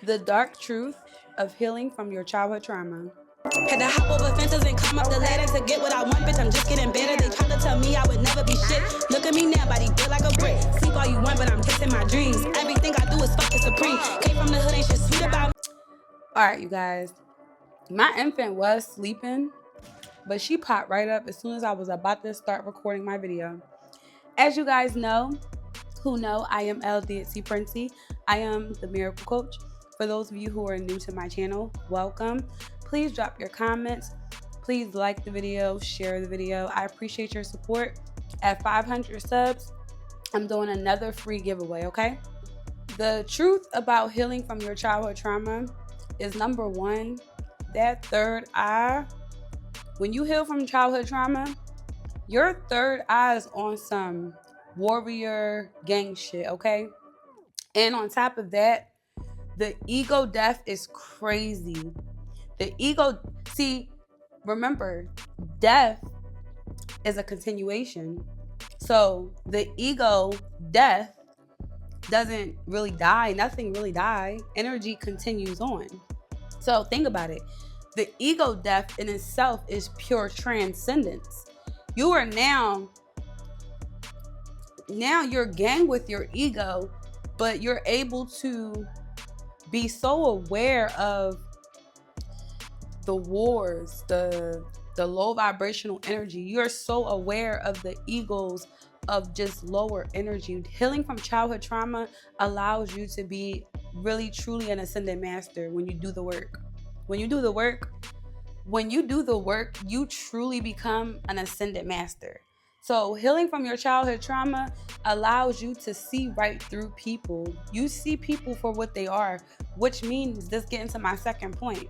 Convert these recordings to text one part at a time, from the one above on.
The dark truth of healing from your childhood trauma. Had to hop over fences and climb up the ladder to get what I want, bitch. I'm just getting better. They tried to tell me I would never be shit. Look at me now, body built like a brick. Sleep all you want, but I'm chasing my dreams. Everything I do is fucking supreme. Came from the hood, ain't shit sweet about me. All right, you guys. My infant was sleeping, but she popped right up as soon as I was about to start recording my video. As you guys know, I am Deity, Princey. I am the miracle coach. For those of you who are new to my channel, welcome. Please drop your comments. Please like the video, share the video. I appreciate your support. At 500 subs, I'm doing another free giveaway, okay? The truth about healing from your childhood trauma is, number one, that third eye. When you heal from childhood trauma, your third eye is on some warrior gang shit, okay? And on top of that, the ego death is crazy. The ego, see, remember, death is a continuation. So the ego death doesn't really die. Nothing really dies. Energy continues on. So think about it. The ego death in itself is pure transcendence. You are now you're gang with your ego, but you're able to be so aware of the wars, the low vibrational energy. You're so aware of the egos of just lower energy. Healing from childhood trauma allows you to be really truly an ascended master when you do the work. When you do the work, you truly become an ascended master. So healing from your childhood trauma allows you to see right through people. You see people for what they are, which means, this getting to my second point,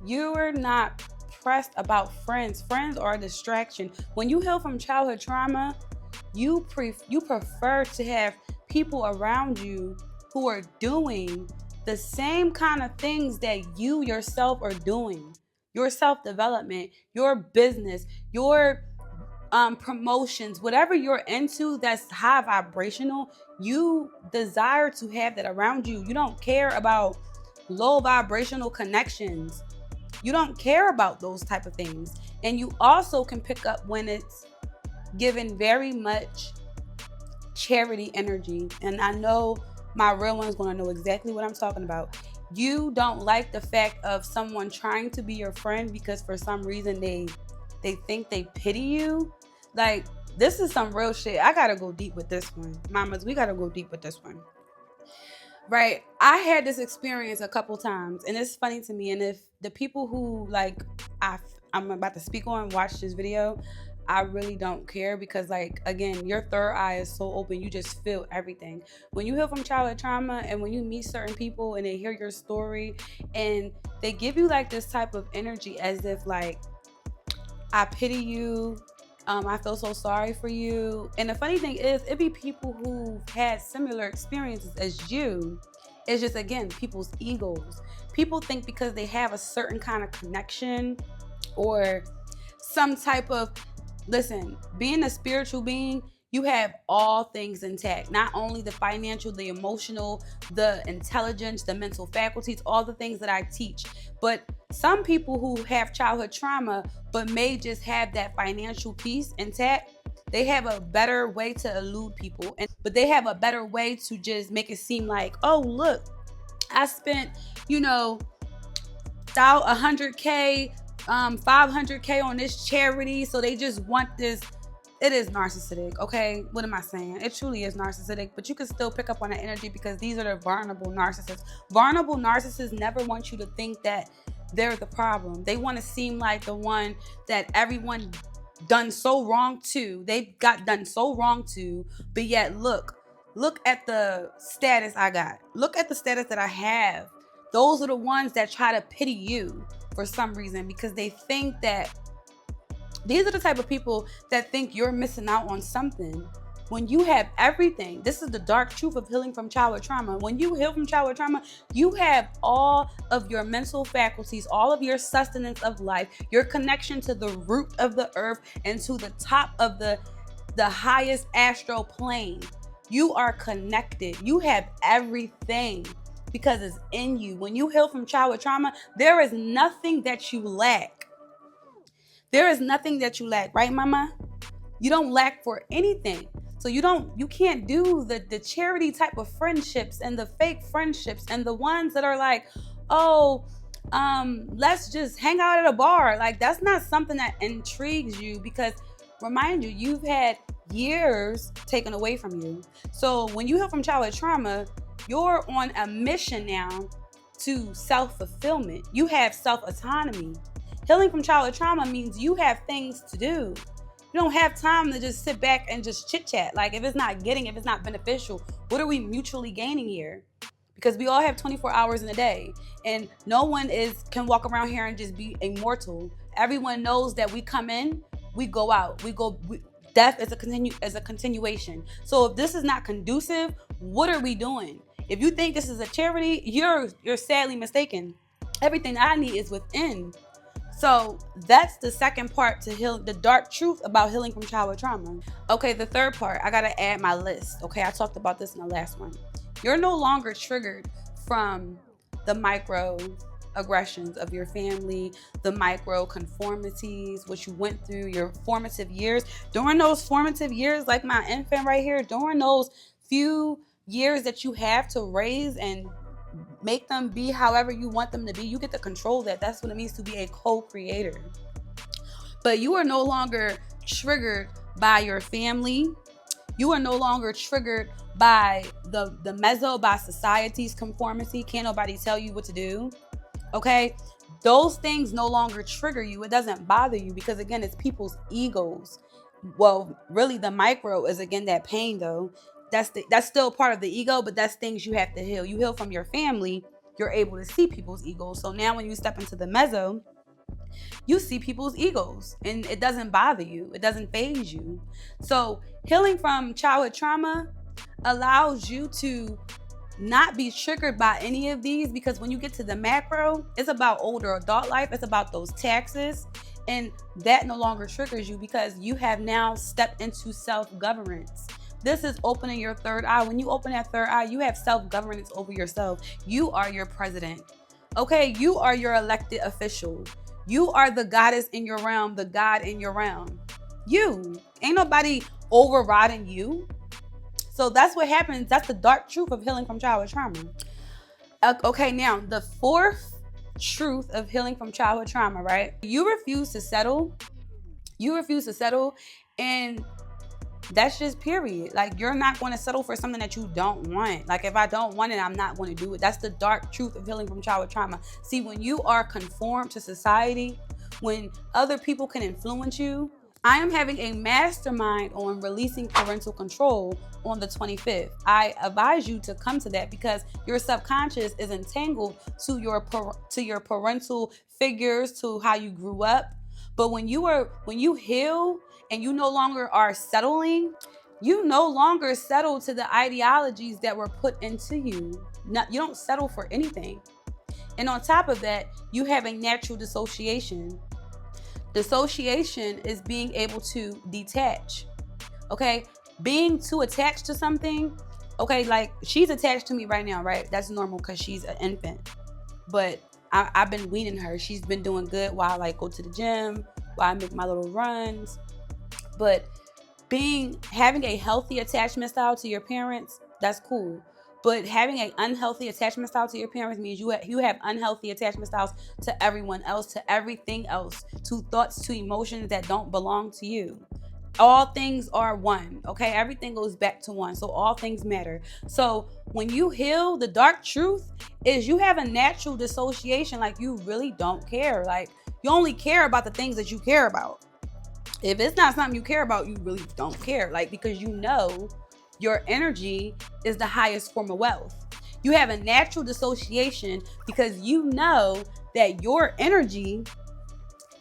you're not pressed about friends. Friends are a distraction. When you heal from childhood trauma, you prefer to have people around you who are doing the same kind of things that you yourself are doing. Your self-development, your business, your promotions, whatever you're into that's high vibrational, you desire to have that around you. You don't care about low vibrational connections. You don't care about those type of things. And you also can pick up when it's given very much charity energy. And I know my real one's going to know exactly what I'm talking about. You don't like the fact of someone trying to be your friend because for some reason they think they pity you. Like, this is some real shit. I gotta go deep with this one. Mamas, we gotta go deep with this one. Right, I had this experience a couple times, and it's funny to me. And if the people who I'm about to speak on watch this video, I really don't care, because like, again, your third eye is so open, you just feel everything. When you heal from childhood trauma and when you meet certain people and they hear your story and they give you like this type of energy as if like, I pity you, I feel so sorry for you. And the funny thing is, it be people who've had similar experiences as you. It's just, again, people's egos. People think because they have a certain kind of connection or some type of, listen, being a spiritual being, you have all things intact. Not only the financial, the emotional, the intelligence, the mental faculties, all the things that I teach. But some people who have childhood trauma but may just have that financial piece intact, they have a better way to elude people. But they have a better way to just make it seem like, oh, look, I spent, 100K, 500K on this charity, so they just want this. It is narcissistic, okay? What am I saying? It truly is narcissistic, but you can still pick up on that energy because these are the vulnerable narcissists. Vulnerable narcissists never want you to think that they're the problem. They want to seem like the one that everyone done so wrong to. They got done so wrong to, but yet look at the status I got. Look at the status that I have. Those are the ones that try to pity you for some reason, because they think that these are the type of people that think you're missing out on something when you have everything. This is the dark truth of healing from childhood trauma. When you heal from childhood trauma, you have all of your mental faculties, all of your sustenance of life, your connection to the root of the earth and to the top of the highest astral plane. You are connected. You have everything. because it's in you. When you heal from childhood trauma, there is nothing that you lack. There is nothing that you lack, right, mama? You don't lack for anything. So you can't do the charity type of friendships and the fake friendships and the ones that are like, oh, let's just hang out at a bar. Like, that's not something that intrigues you, because remind you, you've had years taken away from you. So when you heal from childhood trauma, you're on a mission now to self-fulfillment. You have self-autonomy. Healing from childhood trauma means you have things to do. You don't have time to just sit back and just chit chat. Like, if it's not beneficial, what are we mutually gaining here? Because we all have 24 hours in a day, and no one can walk around here and just be immortal. Everyone knows that we come in, we go out, death is a continuation. So if this is not conducive, what are we doing? If you think this is a charity, you're sadly mistaken. Everything I need is within. So that's the second part to heal, the dark truth about healing from childhood trauma. Okay, the third part, I gotta add my list. Okay, I talked about this in the last one. You're no longer triggered from the micro aggressions of your family, the micro conformities, what you went through, your formative years. During those formative years, like my infant right here, during those few years that you have to raise and make them be however you want them to be, you get to control that. That's what it means to be a co-creator. But you are no longer triggered by your family. You are no longer triggered by by society's conformity. Can't nobody tell you what to do. Okay? Those things no longer trigger you. It doesn't bother you, because again, it's people's egos. Well, really the micro is again that pain though. That's still part of the ego, but that's things you have to heal. You heal from your family, you're able to see people's egos. So now when you step into the meso, you see people's egos and it doesn't bother you. It doesn't faze you. So healing from childhood trauma allows you to not be triggered by any of these, because when you get to the macro, it's about older adult life. It's about those taxes, and that no longer triggers you because you have now stepped into self-governance. This is opening your third eye. When you open that third eye, you have self-governance over yourself. You are your president. Okay, you are your elected official. You are the goddess in your realm, the god in your realm. You. Ain't nobody overriding you. So that's what happens. That's the dark truth of healing from childhood trauma. Okay, now the fourth truth of healing from childhood trauma, right? You refuse to settle. You refuse to settle, and that's just period. Like, you're not going to settle for something that you don't want. Like, if I don't want it, I'm not going to do it. That's the dark truth of healing from childhood trauma. See, when you are conformed to society, when other people can influence you, I am having a mastermind on releasing parental control on the 25th. I advise you to come to that because your subconscious is entangled to your parental figures, to how you grew up. But when you heal and you no longer are settling, you no longer settle to the ideologies that were put into you. You don't settle for anything. And on top of that, you have a natural dissociation. Dissociation is being able to detach. Okay? Being too attached to something. Okay, like she's attached to me right now, right? That's normal because she's an infant. But I've been weaning her. She's been doing good while I like go to the gym, while I make my little runs. But having a healthy attachment style to your parents, that's cool. But having an unhealthy attachment style to your parents means you have unhealthy attachment styles to everyone else, to everything else, to thoughts, to emotions that don't belong to you. All things are one, okay? Everything goes back to one, so all things matter. So when you heal, the dark truth is you have a natural dissociation, like you really don't care. Like, you only care about the things that you care about. If it's not something you care about, you really don't care. Like, because you know your energy is the highest form of wealth. You have a natural dissociation because you know that your energy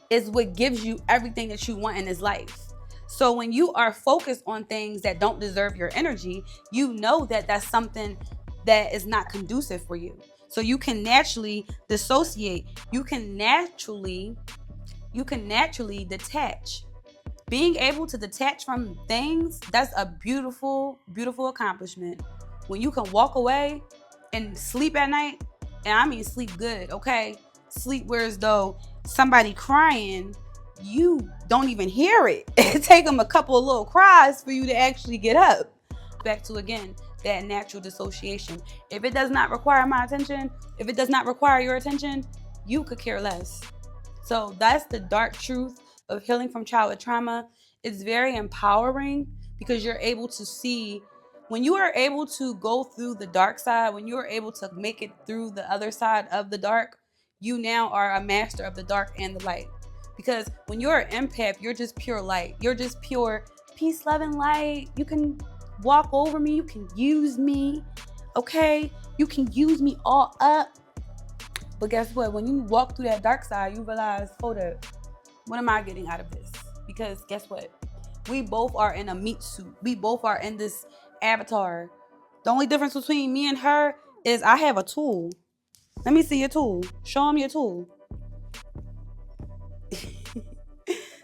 is what gives you everything that you want in this life. So when you are focused on things that don't deserve your energy, you know that that's something that is not conducive for you. So you can naturally dissociate. You can naturally detach. Being able to detach from things, that's a beautiful, beautiful accomplishment. When you can walk away and sleep at night, and I mean sleep good, okay? Sleep where as though somebody crying, you don't even hear it. It take them a couple of little cries for you to actually get up. Back to, again, that natural dissociation. If it does not require my attention, if it does not require your attention, you could care less. So that's the dark truth of healing from childhood trauma. It's very empowering because you're able to see, when you are able to go through the dark side, when you are able to make it through the other side of the dark, you now are a master of the dark and the light. Because when you're an empath, you're just pure light. You're just pure peace, love, and light. You can walk over me. You can use me. Okay? You can use me all up. But guess what? When you walk through that dark side, you realize, hold up, what am I getting out of this? Because guess what? We both are in a meat suit. We both are in this avatar. The only difference between me and her is I have a tool. Let me see your tool. Show them your tool.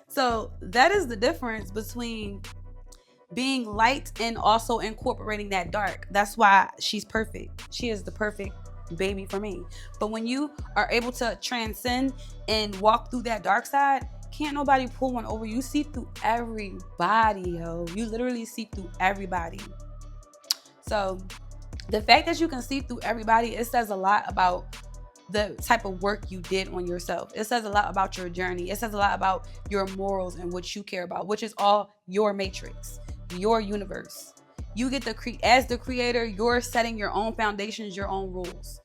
So that is the difference between being light and also incorporating that dark. That's why she's perfect. She is the perfect baby for me. But when you are able to transcend and walk through that dark side, can't nobody pull one over. You see through everybody, yo. You literally see through everybody. So the fact that you can see through everybody, it says a lot about the type of work you did on yourself. It says a lot about your journey. It says a lot about your morals and what you care about, which is all your matrix, your universe. You get as the creator, you're setting your own foundations, your own rules.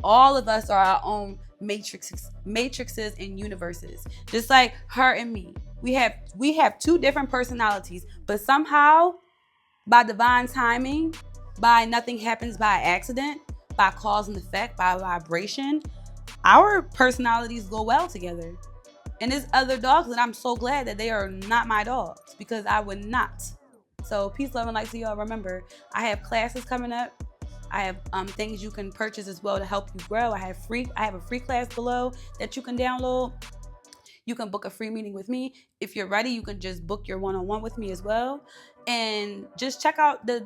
All of us are our own matrices and universes. Just like her and me. We have two different personalities, but somehow, by divine timing, by nothing happens by accident, by cause and effect, by vibration, our personalities go well together. And there's other dogs that I'm so glad that they are not my dogs, because I would not. So peace, love, and light to y'all. Remember, I have classes coming up. I have things you can purchase as well to help you grow. I have a free class below that you can download. You can book a free meeting with me. If you're ready, you can just book your one-on-one with me as well. And just check out the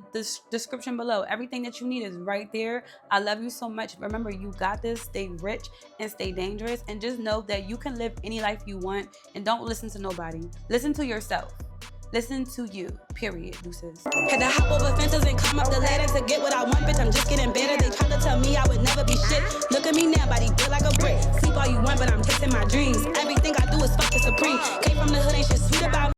description below. Everything that you need is right there. I love you so much. Remember, you got this. Stay rich and stay dangerous. And just know that you can live any life you want. And don't listen to nobody. Listen to yourself. Listen to you, period, deuces. Had to hop over fences and climb up the ladder to get what I want, bitch, I'm just getting better. They tried to tell me I would never be shit. Look at me now, body built like a brick. Sleep all you want, but I'm chasing my dreams. Everything I do is fucking supreme. Came from the hood, ain't shit sweet about me.